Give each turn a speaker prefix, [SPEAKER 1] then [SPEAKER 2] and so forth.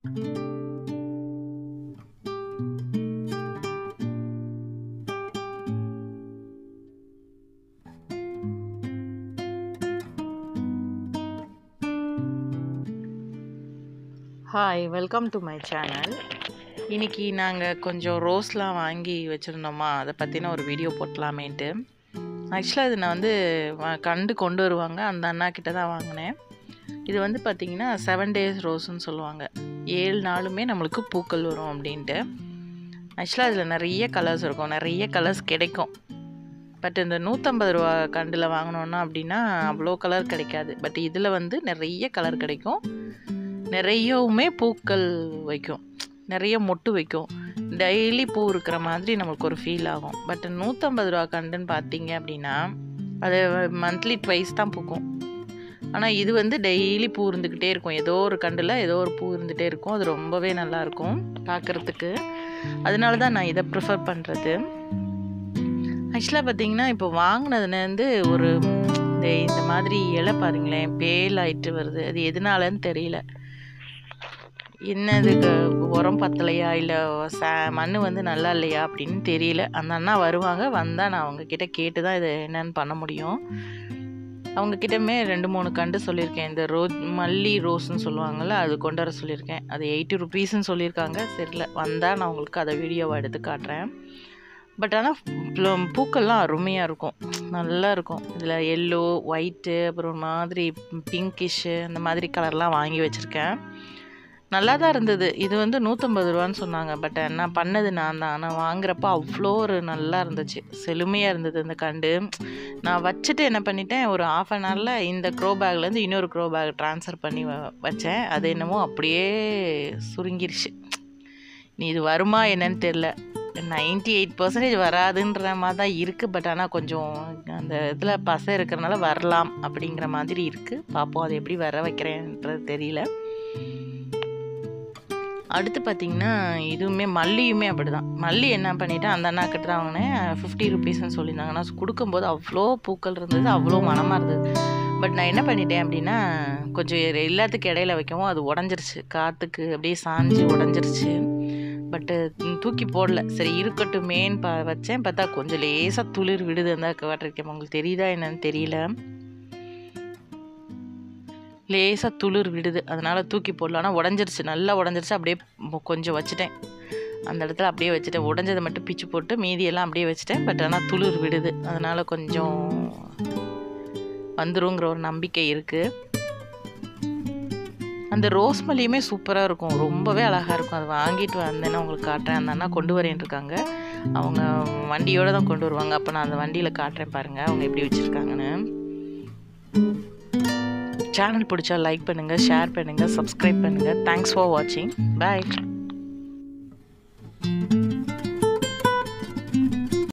[SPEAKER 1] Hi, welcome to my channel. இன்றைக்கி நாங்கள் கொஞ்சம் ரோஸ்லாம் வாங்கி வச்சுருந்தோமா, அதை பற்றின ஒரு வீடியோ போட்டலாமேன்ட்டு. ஆக்சுவலாக இது நான் வந்து கண்டு கொண்டு வருவாங்க, அந்த அண்ணா கிட்ட தான் வாங்கினேன். இது வந்து பார்த்திங்கன்னா 7 days ரோஸ்ன்னு சொல்லுவாங்க. 7 நாளுமே நம்மளுக்கு பூக்கள் வரும் அப்படின்ட்டு. ஆக்சுவலாக இதில் நிறைய கலர்ஸ் இருக்கும், நிறைய கலர்ஸ் கிடைக்கும். பட் இந்த 150 ரூபா கண்டில் வாங்கினோன்னா அப்படின்னா அவ்வளோ கலர் கிடைக்காது. பட் இதில் வந்து நிறைய கலர் கிடைக்கும், நிறையவுமே பூக்கள் வைக்கும், நிறைய மொட்டு வைக்கும். டெய்லி பூ இருக்கிற மாதிரி நம்மளுக்கு ஒரு ஃபீல் ஆகும். பட் 150 ரூபா கண்டுன்னு பார்த்தீங்க அப்படின்னா அது மந்த்லி ட்வைஸ் தான் பூக்கும். ஆனால் இது வந்து டெய்லி பூ இருந்துக்கிட்டே இருக்கும். ஏதோ ஒரு கண்டில் ஏதோ ஒரு பூ இருந்துகிட்டே இருக்கும். அது ரொம்பவே நல்லாயிருக்கும் பார்க்குறதுக்கு. அதனால தான் நான் இதை ப்ரிஃபர் பண்ணுறது. ஆக்சுவலாக பார்த்தீங்கன்னா இப்போ வாங்கினதுலேருந்து ஒரு இந்த மாதிரி இலை பாருங்களேன், பேல் ஆகிட்டு வருது. அது எதனாலன்னு தெரியல. என்னதுக்கு உரம் பத்தலையா இல்லை மண் வந்து நல்லா இல்லையா அப்படின்னு தெரியல. அந்த அண்ணா வருவாங்க, வந்தால் நான் அவங்கக்கிட்ட கேட்டு தான் இதை என்னென்னு பண்ண முடியும். அவங்கக்கிட்டமே 2-3 கண்டு சொல்லியிருக்கேன். இந்த மல்லி ரோஸ்ன்னு சொல்லுவாங்கள்ல, அது கொண்டு வர சொல்லியிருக்கேன். அது 80 rupeesன்னு சொல்லியிருக்காங்க. சரியில்ல, வந்தால் நான் உங்களுக்கு அதை வீடியோவை எடுத்து காட்டுறேன். பட் ஆனால் பூக்கள்லாம் அருமையாக இருக்கும், நல்லா இருக்கும். இதில் எல்லோ, ஒயிட்டு, அப்புறம் மாதிரி பிங்கிஷ்ஷு, அந்த மாதிரி கலர்லாம் வாங்கி வச்சுருக்கேன். நல்லா தான் இருந்தது. இது வந்து 150 ரூபான்னு சொன்னாங்க. பட் நான் பண்ணது நான் தான். ஆனால் வாங்குறப்போ அவ்வளோ ஒரு நல்லா இருந்துச்சு, செழுமையாக இருந்தது இந்த கண்டு. நான் வச்சுட்டு என்ன பண்ணிட்டேன், ஒரு 1/2 hourல இந்த க்ரோ பேக்லேருந்து இன்னொரு க்ரோ பேக் ட்ரான்ஸ்ஃபர் பண்ணி வச்சேன். அது என்னமோ அப்படியே சுருங்கிருச்சு. நீ இது வருமா என்னன்னு தெரில. 98% வராதுன்ற மாதிரி தான் இருக்குது. பட் ஆனால் கொஞ்சம் அந்த இதில் பசை இருக்கிறனால வரலாம் அப்படிங்கிற மாதிரி இருக்குது. பார்ப்போம், அது எப்படி வர வைக்கிறேன்றது தெரியல. அடுத்து பார்த்திங்கன்னா இதுவுமே மல்லியுமே அப்படி தான். மல்லி என்ன பண்ணிவிட்டேன், அந்த அண்ணா கிட்ட தான் வாங்கினேன். 50 rupeesன்னு சொல்லியிருந்தாங்க. நான் கொடுக்கும்போது அவ்வளோ பூக்கள் இருந்தது, அவ்வளோ மனமாக இருந்தது. பட் நான் என்ன பண்ணிட்டேன் அப்படின்னா, கொஞ்சம் எல்லாத்துக்கும் இடையில வைக்கவும் அது உடஞ்சிருச்சு, காற்றுக்கு அப்படியே சாஞ்சு உடஞ்சிருச்சு. பட்டு தூக்கி போடல. சரி இருக்கட்டுமேன்னு வச்சேன். பார்த்தா கொஞ்சம் லேசாக துளிர் விடுது. அந்த காட்டிருக்கேன், உங்களுக்கு தெரியுதா என்னன்னு தெரியல. லேசாக துளிர் விடுது, அதனால் தூக்கி போடல. ஆனால் உடஞ்சிருச்சு, நல்லா உடஞ்சிருச்சு. அப்படியே கொஞ்சம் வச்சுட்டேன், அந்த இடத்துல அப்படியே வச்சுட்டேன். உடஞ்சதை மட்டும் பிச்சு போட்டு மீதியெல்லாம் அப்படியே வச்சுட்டேன். பட் ஆனால் துளிர் விடுது, அதனால் கொஞ்சம் வந்துருங்கிற ஒரு நம்பிக்கை இருக்குது. அந்த ரோஸ் மல்லியுமே சூப்பராக இருக்கும், ரொம்பவே அழகாக இருக்கும். அது வாங்கிட்டு வந்தேன்னா உங்களுக்கு காட்டுறேன். அந்த அண்ணா கொண்டு வரேன் இருக்காங்க. அவங்க வண்டியோடு தான் கொண்டு வருவாங்க. அப்போ நான் அந்த வண்டியில் காட்டுறேன் பாருங்கள் அவங்க எப்படி வச்சுருக்காங்கன்னு. சேனல் பிடிச்சா லைக் பண்ணுங்கள், ஷேர் பண்ணுங்கள், சப்ஸ்கிரைப் பண்ணுங்கள். தேங்க்ஸ் ஃபார் வாட்சிங். பாய்.